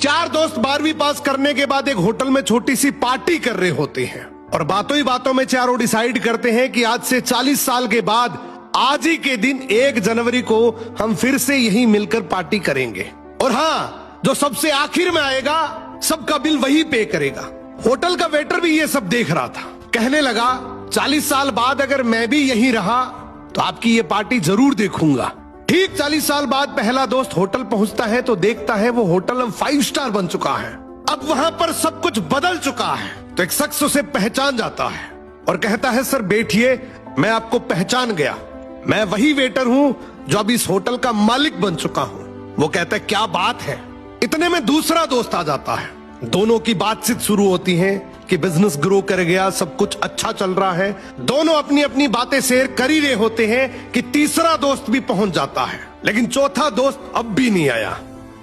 4 दोस्त 12वीं पास करने के बाद एक होटल में छोटी सी पार्टी कर रहे होते हैं और बातों ही बातों में चारों डिसाइड करते हैं कि आज से 40 साल के बाद आज ही के दिन 1 जनवरी को हम फिर से यहीं मिलकर पार्टी करेंगे। और हाँ, जो सबसे आखिर में आएगा सबका बिल वही पे करेगा। होटल का वेटर भी ये सब देख रहा था, कहने लगा 40 साल बाद अगर मैं भी यहीं रहा तो आपकी ये पार्टी जरूर देखूंगा। ठीक 40 साल बाद पहला दोस्त होटल पहुंचता है तो देखता है वो होटल अब 5 स्टार बन चुका है। अब वहां पर सब कुछ बदल चुका है। तो एक शख्स उसे पहचान जाता है और कहता है सर बैठिए, मैं आपको पहचान गया, मैं वही वेटर हूं जो अब इस होटल का मालिक बन चुका हूं। वो कहता है क्या बात है। इतने में दूसरा दोस्त आ जाता है, दोनों की बातचीत शुरू होती है कि बिजनेस ग्रो कर गया, सब कुछ अच्छा चल रहा है। दोनों अपनी अपनी बातें शेयर कर ही रहे होते हैं कि तीसरा दोस्त भी पहुंच जाता है, लेकिन चौथा दोस्त अब भी नहीं आया।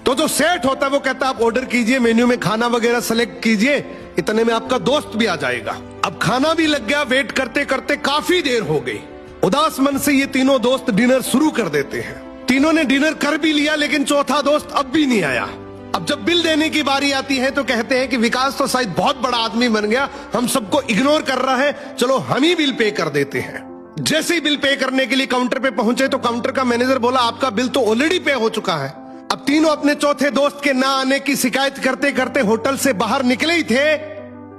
तो जो सेठ होता है वो कहता है आप ऑर्डर कीजिए, मेन्यू में खाना वगैरह सेलेक्ट कीजिए, इतने में आपका दोस्त भी आ जाएगा। अब खाना भी लग गया, वेट करते करते काफी देर हो गई। उदास मन से ये तीनों दोस्त डिनर शुरू कर देते हैं। तीनों ने डिनर कर भी लिया लेकिन चौथा दोस्त अब भी नहीं आया। अब जब बिल देने की बारी आती है तो कहते हैं कि विकास तो शायद बहुत बड़ा आदमी बन गया, हम सबको इग्नोर कर रहा है, चलो हम ही बिल पे कर देते हैं। जैसे ही बिल पे करने के लिए काउंटर पे पहुंचे तो काउंटर का मैनेजर बोला आपका बिल तो ऑलरेडी पे हो चुका है। अब तीनों अपने चौथे दोस्त के ना आने की शिकायत करते करते होटल से बाहर निकले ही थे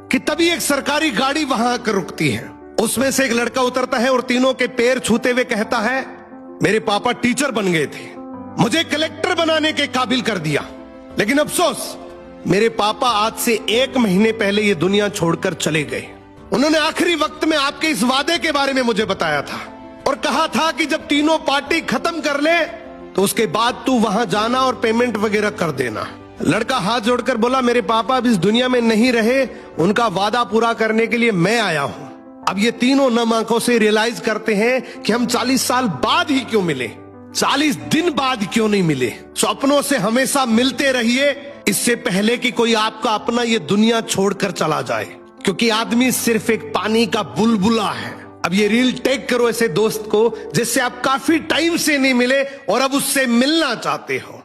कि तभी एक सरकारी गाड़ी वहां आकर रुकती है। उसमें से एक लड़का उतरता है और तीनों के पैर छूते हुए कहता है मेरे पापा टीचर बन गए थे, मुझे कलेक्टर बनाने के काबिल कर दिया, लेकिन अफसोस मेरे पापा आज से 1 महीने पहले ये दुनिया छोड़कर चले गए। उन्होंने आखिरी वक्त में आपके इस वादे के बारे में मुझे बताया था और कहा था कि जब तीनों पार्टी खत्म कर ले तो उसके बाद तू वहां जाना और पेमेंट वगैरह कर देना। लड़का हाथ जोड़कर बोला मेरे पापा अब इस दुनिया में नहीं रहे, उनका वादा पूरा करने के लिए मैं आया हूं। अब ये तीनों नम आंखों से रियलाइज करते हैं कि हम 40 साल बाद ही क्यों मिले, 40 दिन बाद क्यों नहीं मिले। सपनों से हमेशा मिलते रहिए, इससे पहले कि कोई आपका अपना ये दुनिया छोड़कर चला जाए, क्योंकि आदमी सिर्फ एक पानी का बुलबुला है। अब ये रील टैग करो ऐसे दोस्त को जिससे आप काफी टाइम से नहीं मिले और अब उससे मिलना चाहते हो।